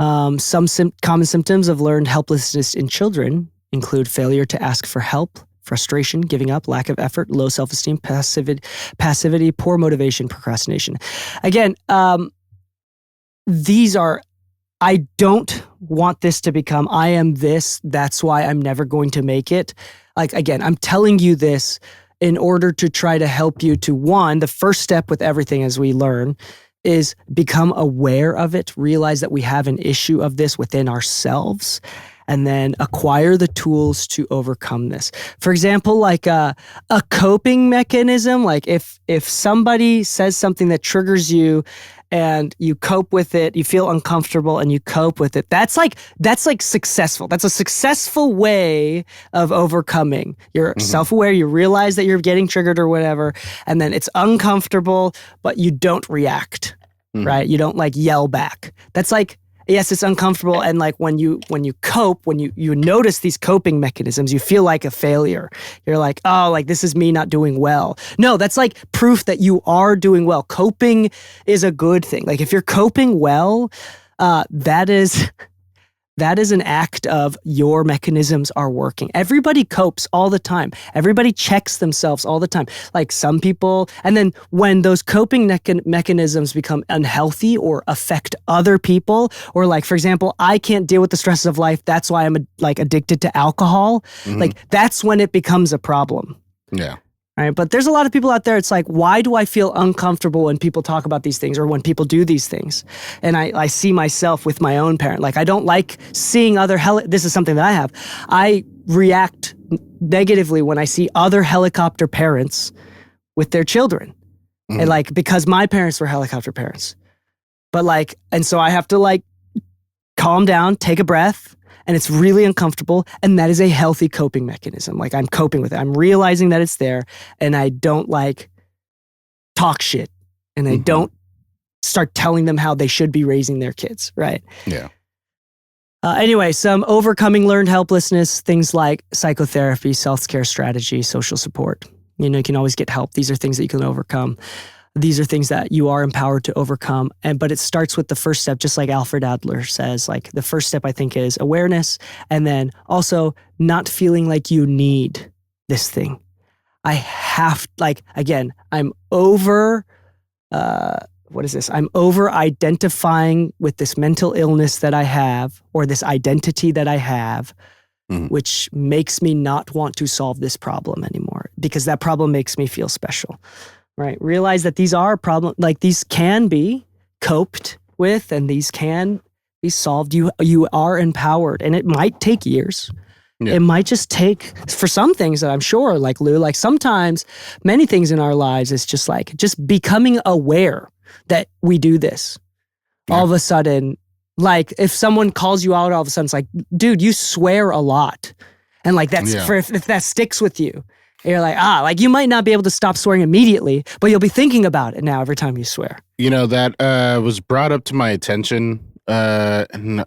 Some common symptoms of learned helplessness in children include failure to ask for help, frustration, giving up, lack of effort, low self-esteem, passivity, poor motivation, procrastination. Again, these are, I don't want this to become, I am this, that's why I'm never going to make it. Like, again, I'm telling you this in order to try to help you to, one, the first step with everything as we learn is become aware of it, realize that we have an issue of this within ourselves, and then acquire the tools to overcome this. For example, like a coping mechanism, like if somebody says something that triggers you and you cope with it, you feel uncomfortable and you cope with it, that's like successful. That's a successful way of overcoming. You're self-aware, you realize that you're getting triggered or whatever, and then it's uncomfortable, but you don't react, right? You don't like yell back. That's like, yes, it's uncomfortable, and like when you cope, when you notice these coping mechanisms, you feel like a failure. You're like, oh, like this is me not doing well. No, that's like proof that you are doing well. Coping is a good thing. Like if you're coping well, that is an act of your mechanisms are working. Everybody copes all the time. Everybody checks themselves all the time. Like some people, and then when those coping mechanisms become unhealthy or affect other people, or like, for example, I can't deal with the stresses of life, that's why I'm like addicted to alcohol. Like that's when it becomes a problem. Yeah. Right. But there's a lot of people out there. It's like, why do I feel uncomfortable when people talk about these things or when people do these things? And I see myself with my own parent. Like, I don't like seeing this is something that I have. I react negatively when I see other helicopter parents with their children. And like, because my parents were helicopter parents. But like, and so I have to like calm down, take a breath. And it's really uncomfortable. And that is a healthy coping mechanism. Like I'm coping with it. I'm realizing that it's there. And I don't like talk shit. And I don't start telling them how they should be raising their kids. Right. Yeah. Anyway, some overcoming learned helplessness, things like psychotherapy, self-care strategy, social support. You know, you can always get help. These are things that you can overcome. These are things that you are empowered to overcome. But it starts with the first step, just like Alfred Adler says, like the first step I think is awareness. And then also not feeling like you need this thing. I have, like, again, I'm over identifying with this mental illness that I have, or this identity that I have, which makes me not want to solve this problem anymore because that problem makes me feel special, right? Realize that these are problems, like these can be coped with and these can be solved. You are empowered, and it might take years. Yeah. It might just take, for some things that I'm sure, like Lou, like sometimes many things in our lives is just like, just becoming aware that we do this. Yeah. All of a sudden, like if someone calls you out, all of a sudden it's like, dude, you swear a lot. And like that's, if that sticks with you, you're like, like you might not be able to stop swearing immediately, but you'll be thinking about it now every time you swear. You know, that was brought up to my attention. And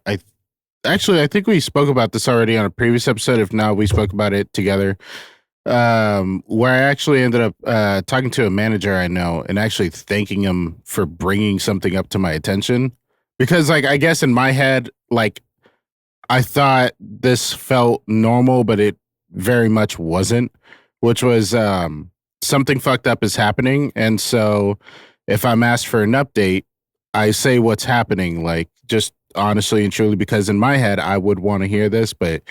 I think we spoke about this already on a previous episode. If not, we spoke about it together. Where I actually ended up talking to a manager I know and actually thanking him for bringing something up to my attention. Because, like, I guess in my head, like, I thought this felt normal, but it very much wasn't, which was something fucked up is happening. And so if I'm asked for an update, I say what's happening, like, just honestly and truly, because in my head I would want to hear this, but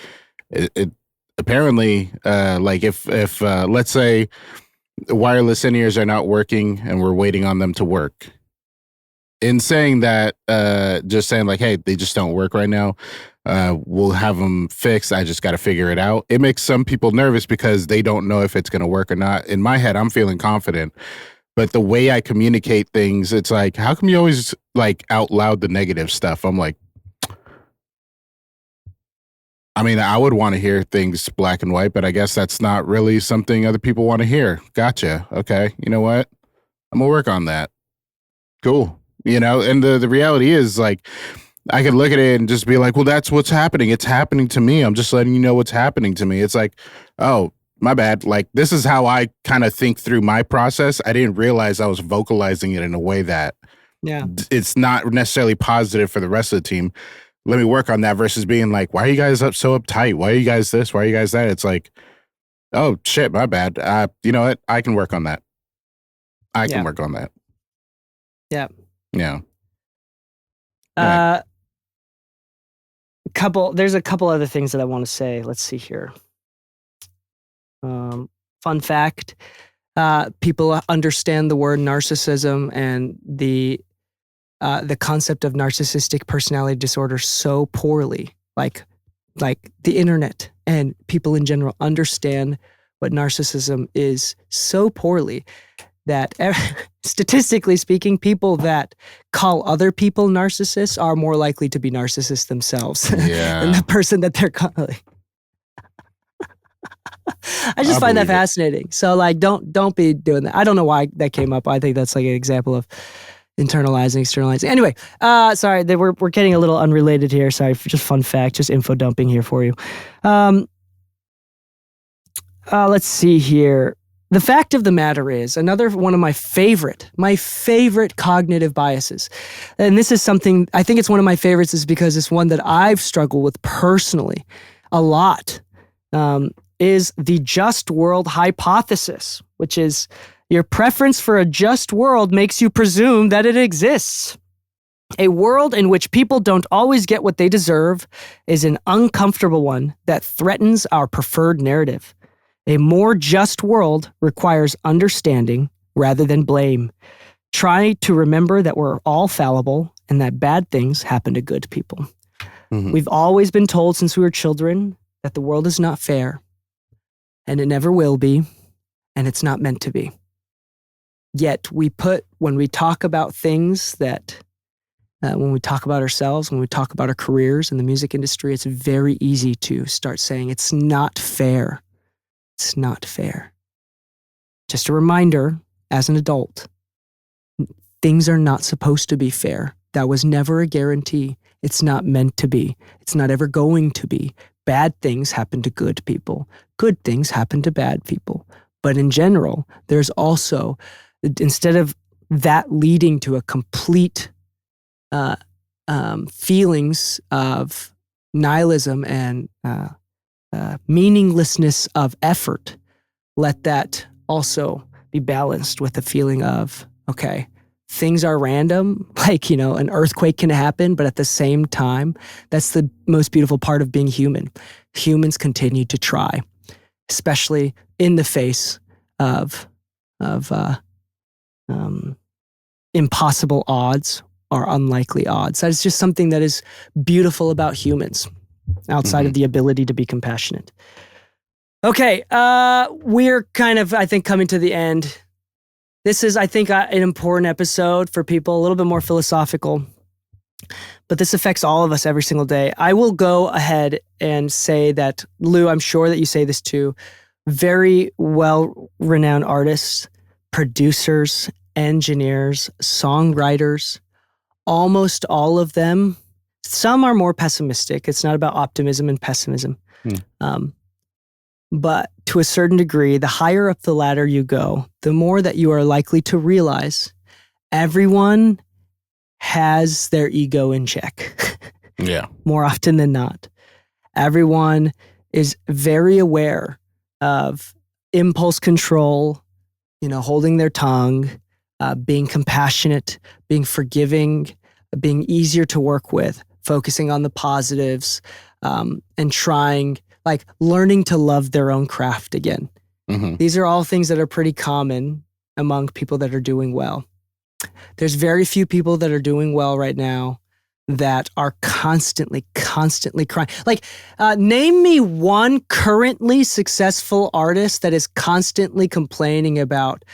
it apparently like if let's say wireless in-ears are not working and we're waiting on them to work, in saying that, just saying like, hey, they just don't work right now, we'll have them fixed, I just got to figure it out, it makes some people nervous because they don't know if it's going to work or not. In my head I'm feeling confident, but the way I communicate things, it's like, how come you always like out loud the negative stuff? I'm like, I mean, I would want to hear things black and white, but I guess that's not really something other people want to hear. Gotcha. Okay. You know what? I'm gonna work on that. Cool. You know, and the reality is, like, I could look at it and just be like, well, that's what's happening. It's happening to me. I'm just letting you know what's happening to me. It's like, oh, my bad. Like, this is how I kind of think through my process. I didn't realize I was vocalizing it in a way that it's not necessarily positive for the rest of the team. Let me work on that versus being like, why are you guys so uptight? Why are you guys this? Why are you guys that? It's like, oh, shit, my bad. You know what? I can work on that. I can work on that. Yeah. Yeah. There's a couple other things that I want to say. Let's see here. Fun fact, people understand the word narcissism and the concept of narcissistic personality disorder so poorly. Like the internet and people in general understand what narcissism is so poorly that statistically speaking, people that call other people narcissists are more likely to be narcissists themselves than the person that they're calling. I just find that fascinating. So like, don't be doing that. I don't know why that came up. I think that's like an example of internalizing, externalizing. Anyway, sorry, we're getting a little unrelated here. Sorry, just fun fact, just info dumping here for you. Let's see here. The fact of the matter is, another one of my favorite cognitive biases, and this is something, I think it's one of my favorites is because it's one that I've struggled with personally a lot, is the just world hypothesis, which is your preference for a just world makes you presume that it exists. A world in which people don't always get what they deserve is an uncomfortable one that threatens our preferred narrative. A more just world requires understanding rather than blame. Try to remember that we're all fallible and that bad things happen to good people. Mm-hmm. We've always been told since we were children that the world is not fair, and it never will be, and it's not meant to be. Yet when we talk about things that, when we talk about ourselves, when we talk about our careers in the music industry, it's very easy to start saying it's not fair. It's not fair. Just a reminder, as an adult, things are not supposed to be fair. That was never a guarantee. It's not meant to be. It's not ever going to be. Bad things happen to good people. Good things happen to bad people. But in general, there's also, instead of that leading to a complete feelings of nihilism and meaninglessness of effort, let that also be balanced with a feeling of, okay, things are random, like, an earthquake can happen, but at the same time, that's the most beautiful part of being human. Humans continue to try, especially in the face of impossible odds or unlikely odds. That is just something that is beautiful about humans, outside of the ability to be compassionate. Okay, we're kind of, I think, coming to the end. This is, I think, an important episode for people, a little bit more philosophical, but this affects all of us every single day. I will go ahead and say that, Lou, I'm sure that you say this too, very well-renowned artists, producers, engineers, songwriters, almost all of them, some are more pessimistic. It's not about optimism and pessimism. But to a certain degree, the higher up the ladder you go, the more that you are likely to realize everyone has their ego in check. Yeah. More often than not. Everyone is very aware of impulse control, holding their tongue, being compassionate, being forgiving, being easier to work with, focusing on the positives, and trying, like, learning to love their own craft again. These are all things that are pretty common among people that are doing well. There's very few people that are doing well right now that are constantly crying. Like, name me one currently successful artist that is constantly complaining about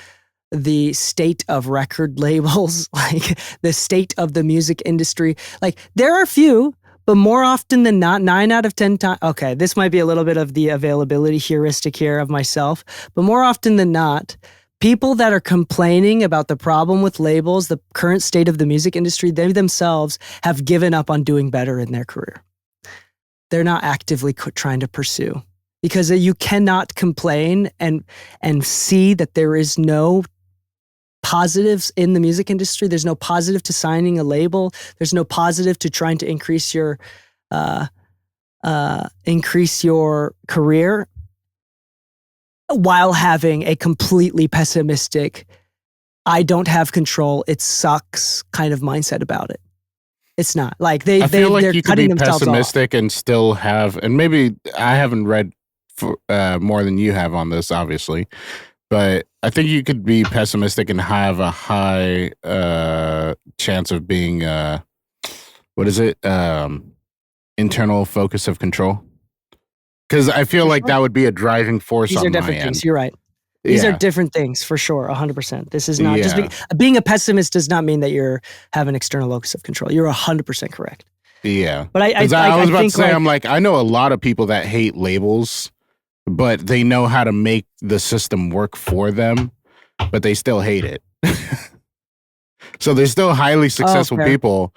the state of record labels, like the state of the music industry. Like, there are few, but more often than not, 9 out of 10 times, okay, this might be a little bit of the availability heuristic here of myself, but more often than not, people that are complaining about the problem with labels, the current state of the music industry, they themselves have given up on doing better in their career. They're not actively trying to pursue, because you cannot complain and see that there is no positives in the music industry. There's no positive to signing a label. There's no positive to trying to increase your career while having a completely pessimistic, I don't have control, it sucks kind of mindset about it. It's not. Like, I feel like you could be pessimistic and still have, and maybe I haven't read more than you have on this, obviously, but I think you could be pessimistic and have a high chance of being, internal focus of control. Because I feel like that would be a driving force on my end. These are different things. You're right. These are different things for sure, 100%. This is not just being a pessimist does not mean that you have an external locus of control. You're 100% correct. Yeah. But I was about to say, I'm like, I know a lot of people that hate labels, but they know how to make the system work for them, but they still hate it. So they're still highly successful people,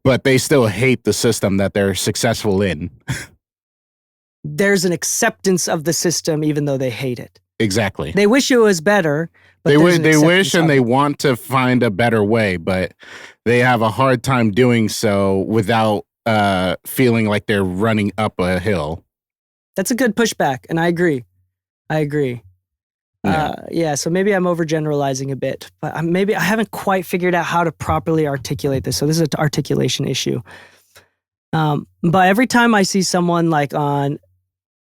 but they still hate the system that they're successful in. There's an acceptance of the system even though they hate it. Exactly. They wish it was better, but they wish and they want to find a better way, but they have a hard time doing so without feeling like they're running up a hill. That's a good pushback, and I agree. So maybe I'm overgeneralizing a bit, but maybe I haven't quite figured out how to properly articulate this. So this is an articulation issue. But every time I see someone like on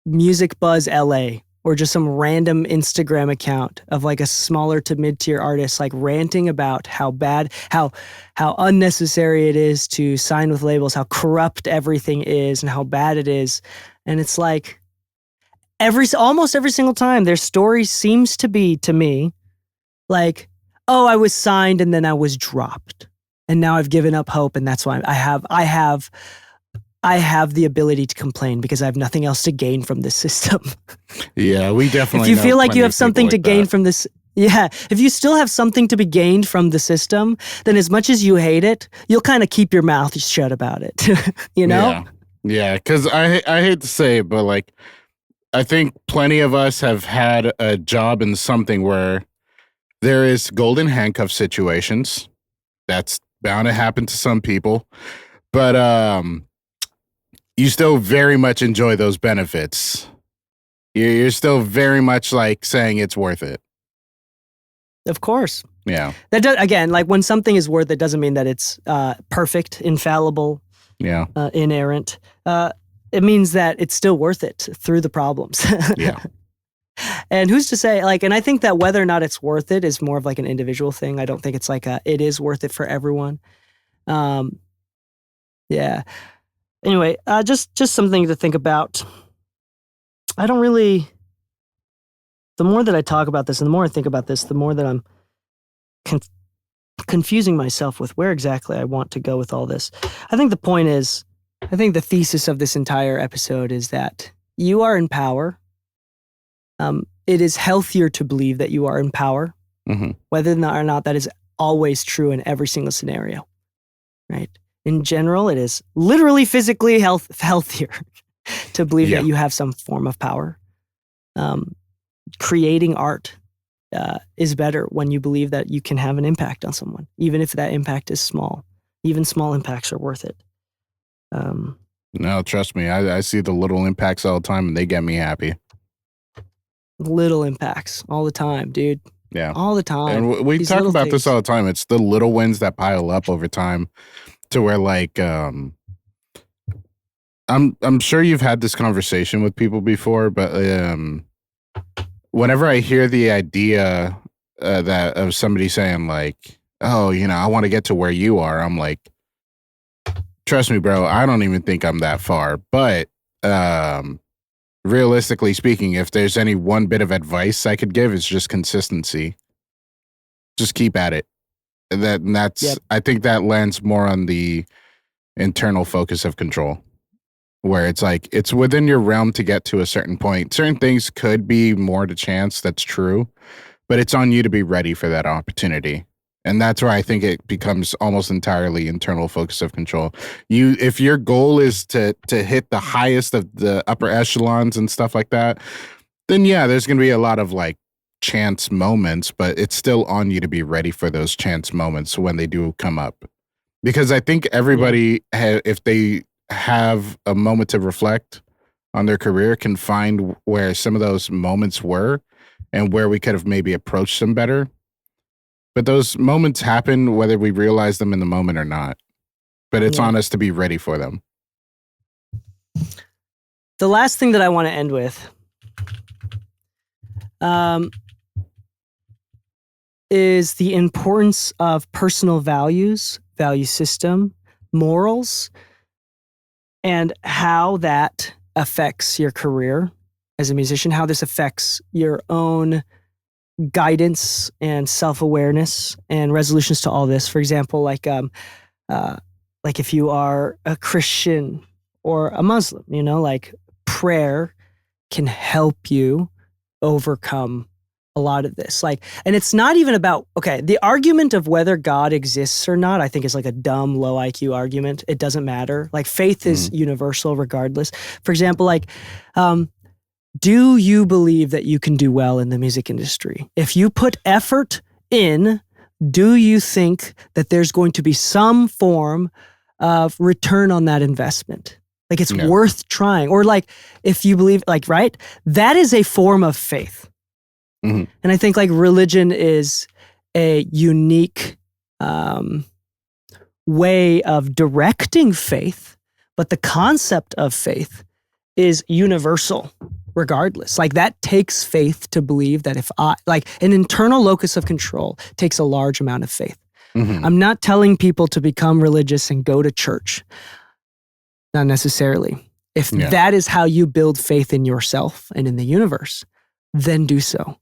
Music Buzz LA or just some random Instagram account of like a smaller to mid-tier artist, like ranting about how bad, how unnecessary it is to sign with labels, how corrupt everything is and how bad it is. And it's like almost every single time their story seems to be, to me, like, oh, I was signed and then I was dropped and now I've given up hope. And that's why I have the ability to complain because I have nothing else to gain from this system. Yeah, we definitely. If you feel like you have something to gain from this, if you still have something to be gained from the system, then as much as you hate it, you'll kind of keep your mouth shut about it. You know? Yeah, because I hate to say it, but like, I think plenty of us have had a job in something where there is golden handcuff situations. That's bound to happen to some people, but you still very much enjoy those benefits. You're still very much like saying it's worth it. Of course. Yeah. That does, again, like when something is worth it doesn't mean that it's perfect, infallible, inerrant. It means that it's still worth it through the problems. Yeah. And who's to say, like, and I think that whether or not it's worth it is more of like an individual thing. I don't think it's like it is worth it for everyone. Yeah. Anyway, just something to think about. I don't really, the more that I talk about this and the more I think about this, the more that I'm confusing myself with where exactly I want to go with all this. I think the point is, I think the thesis of this entire episode is that you are in power. It is healthier to believe that you are in power, whether or not that is always true in every single scenario, right? In general, it is literally physically healthier to believe that you have some form of power. Creating art is better when you believe that you can have an impact on someone, even if that impact is small. Even small impacts are worth it. No, trust me. I see the little impacts all the time, and they get me happy. Little impacts all the time, dude. Yeah. All the time. And we talk about this all the time. It's the little wins that pile up over time to where, like, I'm sure you've had this conversation with people before, but whenever I hear the idea that of somebody saying like, oh, I want to get to where you are, I'm like, trust me, bro, I don't even think I'm that far. But realistically speaking, if there's any one bit of advice I could give, it's just consistency. Just keep at it. I think that lands more on the internal focus of control, where it's like, it's within your realm to get to a certain point. Certain things could be more to chance. That's true, but it's on you to be ready for that opportunity. And that's where I think it becomes almost entirely internal focus of control. If your goal is to hit the highest of the upper echelons and stuff like that, then there's going to be a lot of like chance moments, but it's still on you to be ready for those chance moments when they do come up. Because I think everybody, if they have a moment to reflect on their career, can find where some of those moments were and where we could have maybe approached them better. But those moments happen whether we realize them in the moment or not. But it's on us to be ready for them. The last thing that I want to end with is the importance of personal values, value system, morals, and how that affects your career as a musician, how this affects your own guidance and self-awareness and resolutions to all this. For example, like if you are a Christian or a Muslim, like prayer can help you overcome a lot of this. Like, and it's not even about, the argument of whether God exists or not, I think is like a dumb, low IQ argument. It doesn't matter. Like faith is universal regardless. For example, like, do you believe that you can do well in the music industry? If you put effort in, do you think that there's going to be some form of return on that investment? Like it's worth trying. Or like, if you believe, like, right? That is a form of faith. And I think like religion is a unique way of directing faith, but the concept of faith is universal regardless. Like that takes faith to believe that if like an internal locus of control takes a large amount of faith. I'm not telling people to become religious and go to church. Not necessarily. If that is how you build faith in yourself and in the universe, then do so.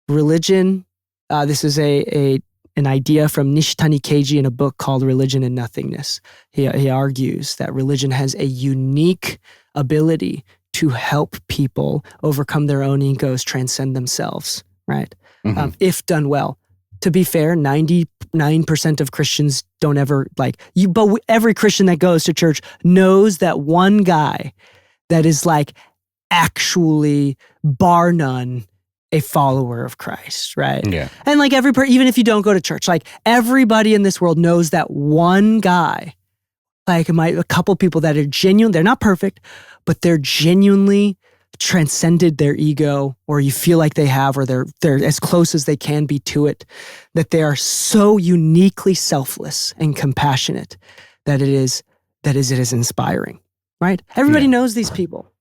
Religion, this is an idea from Nishitani Keiji in a book called Religion and Nothingness. He argues that religion has a unique ability to help people overcome their own egos, transcend themselves, right? If done well. To be fair, 99% of Christians don't ever but every Christian that goes to church knows that one guy that is like actually, bar none, a follower of Christ, right? Yeah. And like even if you don't go to church, like everybody in this world knows that one guy, like a couple people that are genuine, they're not perfect, but they're genuinely transcended their ego, or you feel like they have, or they're as close as they can be to it, that they are so uniquely selfless and compassionate that it is inspiring, right? Everybody knows these people.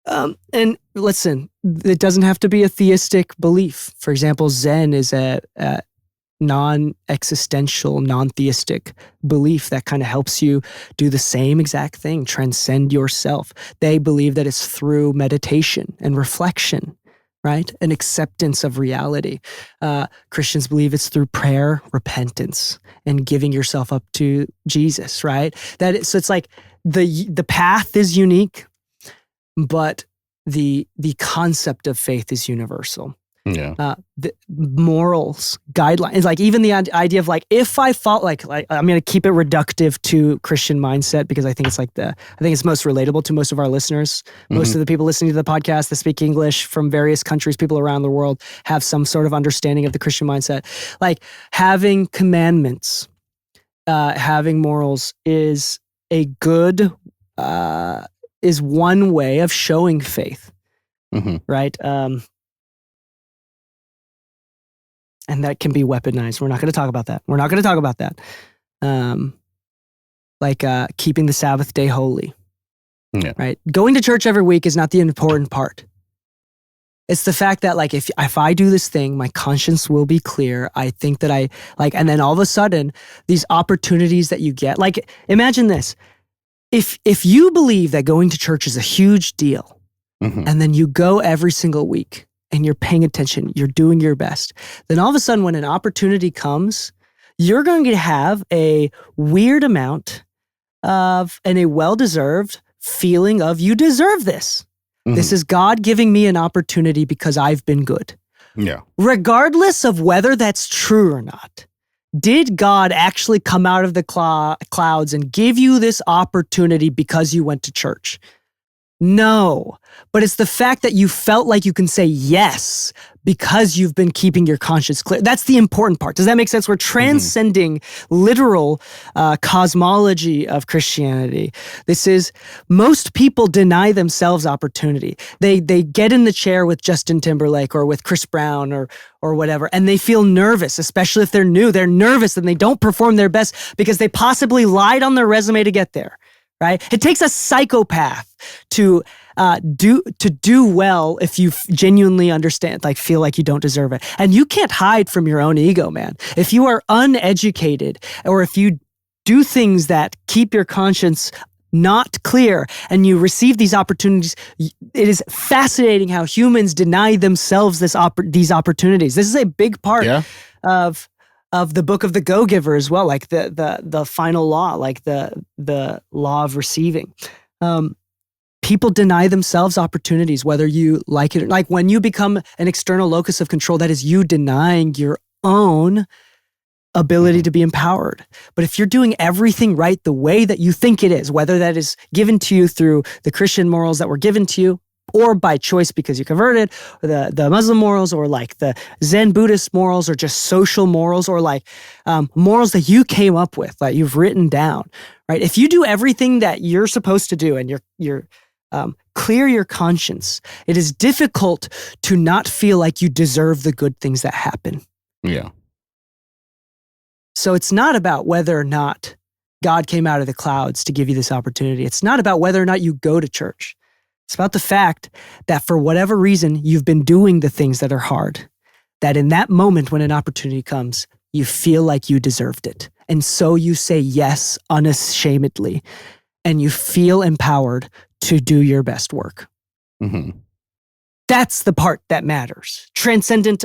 And listen, it doesn't have to be a theistic belief. For example, Zen is a non-existential, non-theistic belief that kind of helps you do the same exact thing, transcend yourself. They believe that it's through meditation and reflection, right? An acceptance of reality. Christians believe it's through prayer, repentance, and giving yourself up to Jesus, right? So it's like the path is unique, but the concept of faith is universal. Yeah. The morals, guidelines, like even the idea of like, if I follow, like I'm going to keep it reductive to Christian mindset, because I think it's most relatable to most of our listeners. Most of the people listening to the podcast that speak English from various countries, people around the world, have some sort of understanding of the Christian mindset. Like having commandments, having morals is a good, is one way of showing faith, right? And that can be weaponized. We're not going to talk about that. Like keeping the Sabbath day holy, right? Going to church every week is not the important part. It's the fact that like, if I do this thing, my conscience will be clear. I think that and then all of a sudden, these opportunities that you get, like imagine this. If you believe that going to church is a huge deal, and then you go every single week, and you're paying attention, you're doing your best, then all of a sudden when an opportunity comes, you're going to have a weird amount of, and a well-deserved feeling of, you deserve this. This is God giving me an opportunity because I've been good. Yeah. Regardless of whether that's true or not. Did God actually come out of the clouds and give you this opportunity because you went to church? No, but it's the fact that you felt like you can say yes because you've been keeping your conscience clear. That's the important part. Does that make sense? We're transcending literal cosmology of Christianity. Most people deny themselves opportunity. They get in the chair with Justin Timberlake or with Chris Brown or whatever, and they feel nervous, especially if they're new. They're nervous and they don't perform their best because they possibly lied on their resume to get there. Right? It takes a psychopath to do well if you genuinely understand, like feel like you don't deserve it. And you can't hide from your own ego, man. If you are uneducated, or if you do things that keep your conscience not clear and you receive these opportunities, it is fascinating how humans deny themselves these opportunities. This is a big part of the book of the Go-Giver as well, like the final law, like the law of receiving. People deny themselves opportunities, whether you like it or not. Like when you become an external locus of control, that is you denying your own ability to be empowered. But if you're doing everything right the way that you think it is, whether that is given to you through the Christian morals that were given to you, or by choice because you converted, or the Muslim morals, or like the Zen Buddhist morals, or just social morals, or like morals that you came up with, that you've written down, right? If you do everything that you're supposed to do and you're clear your conscience, it is difficult to not feel like you deserve the good things that happen. Yeah. So it's not about whether or not God came out of the clouds to give you this opportunity. It's not about whether or not you go to church. It's about the fact that for whatever reason, you've been doing the things that are hard, that in that moment when an opportunity comes, you feel like you deserved it. And so you say yes unashamedly, and you feel empowered to do your best work. That's the part that matters. Transcendent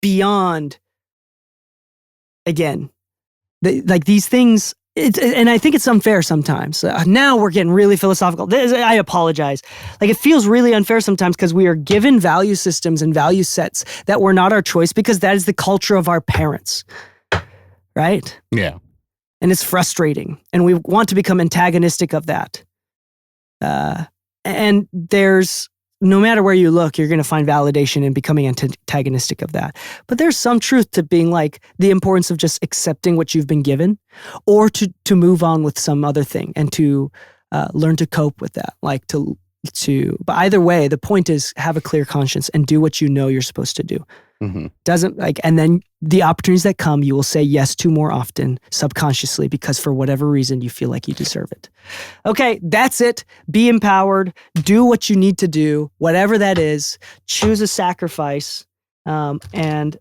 beyond, again, like these things. And I think it's unfair sometimes. Now we're getting really philosophical. I apologize. Like it feels really unfair sometimes because we are given value systems and value sets that were not our choice because that is the culture of our parents. Right? Yeah. And it's frustrating. And we want to become antagonistic of that. And there's, no matter where you look, you're going to find validation in becoming antagonistic of that. But there's some truth to being like the importance of just accepting what you've been given, or to move on with some other thing and to learn to cope with that. Like to but either way, the point is have a clear conscience and do what you know you're supposed to do. And then the opportunities that come, you will say yes to more often subconsciously because for whatever reason you feel like you deserve it. Okay, that's it. Be empowered. Do what you need to do, whatever that is. Choose a sacrifice, and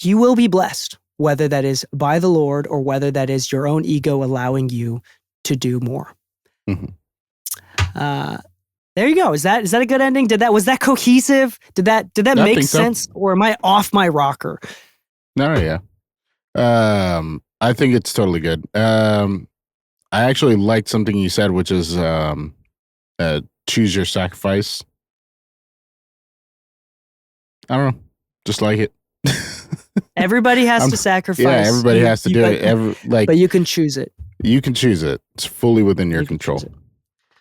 you will be blessed, whether that is by the Lord or whether that is your own ego allowing you to do more. There you go. Is that a good ending? Was that cohesive? Did that make sense? Or am I off my rocker? No, yeah. I think it's totally good. I actually liked something you said, which is choose your sacrifice. I don't know. Just like it. Everybody has to sacrifice. Yeah, everybody has to do it. But you can choose it. You can choose it. It's fully within your control.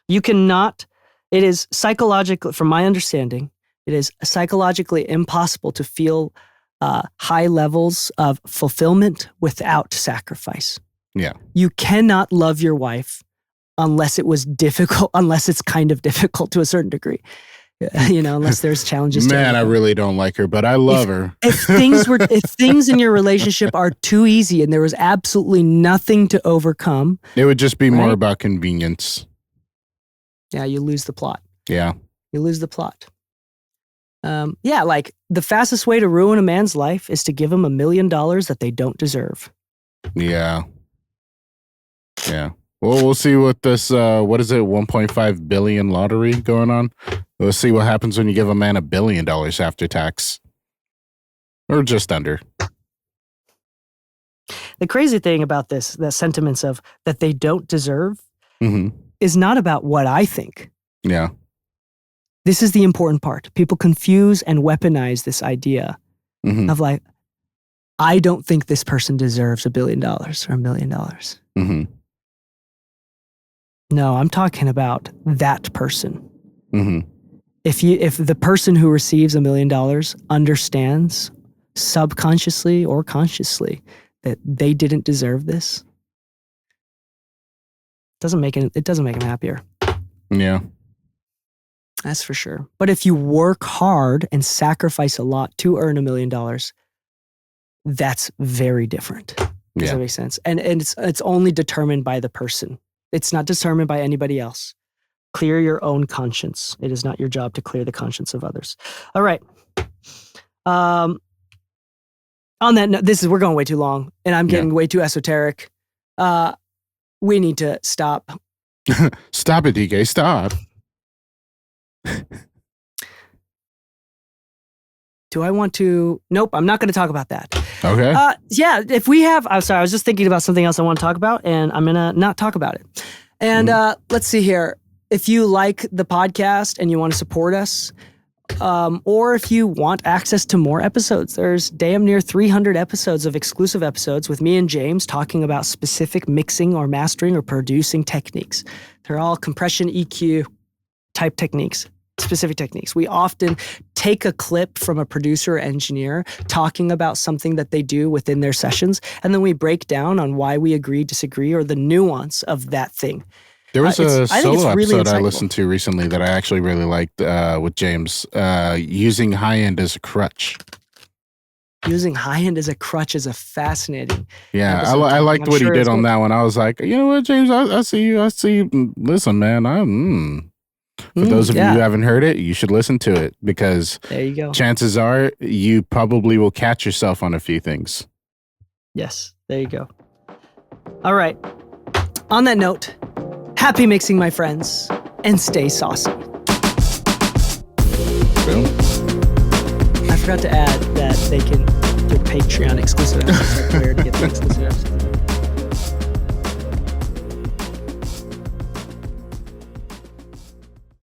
You cannot. It is psychologically, from my understanding, it is psychologically impossible to feel high levels of fulfillment without sacrifice. Yeah. You cannot love your wife unless it was difficult, unless it's kind of difficult to a certain degree. Unless there's challenges. Man, I really don't like her, but I love her. If things in your relationship are too easy and there was absolutely nothing to overcome, it would just be more about convenience. Yeah, you lose the plot. Yeah. You lose the plot. Like the fastest way to ruin a man's life is to give him $1 million that they don't deserve. Yeah. Yeah. Well, we'll see what this, what is it, 1.5 billion lottery going on? We'll see what happens when you give a man $1 billion after tax. Or just under. The crazy thing about this, the sentiments of that they don't deserve, is not about what I think. Yeah. This is the important part. People confuse and weaponize this idea of like, I don't think this person deserves $1 billion or $1 million. No, I'm talking about that person. If the person who receives $1 million understands subconsciously or consciously that they didn't deserve this, it doesn't make them happier. Yeah. That's for sure. But if you work hard and sacrifice a lot to earn $1 million, that's very different. Does that make sense? And it's only determined by the person. It's not determined by anybody else. Clear your own conscience. It is not your job to clear the conscience of others. All right. On that note, we're going way too long, and I'm getting way too esoteric. We need to stop. Stop it, DK. Stop. Do I want to? Nope, I'm not going to talk about that. Okay. If we have, I'm sorry, I was just thinking about something else I want to talk about, and I'm going to not talk about it. And let's see here. If you like the podcast and you want to support us, or if you want access to more episodes, there's damn near 300 episodes of exclusive episodes with me and James talking about specific mixing or mastering or producing techniques. They're all compression, EQ type techniques. Specific techniques. We often take a clip from a producer or engineer talking about something that they do within their sessions, and then we break down on why we agree, disagree, or the nuance of that thing. There was a solo really episode I listened to recently that I actually really liked with James, using high end as a crutch. Using high end as a crutch is a fascinating. Yeah, I liked what he did on that one. I was like, you know what, James, I see you. I see you. Listen, man, For those of you who haven't heard it, you should listen to it because there you go. Chances are you probably will catch yourself on a few things. Yes, there you go. All right. On that note, happy mixing, my friends, and stay saucy. Boom. I forgot to add that they can get Patreon exclusive episodes. Where to get the exclusive episodes.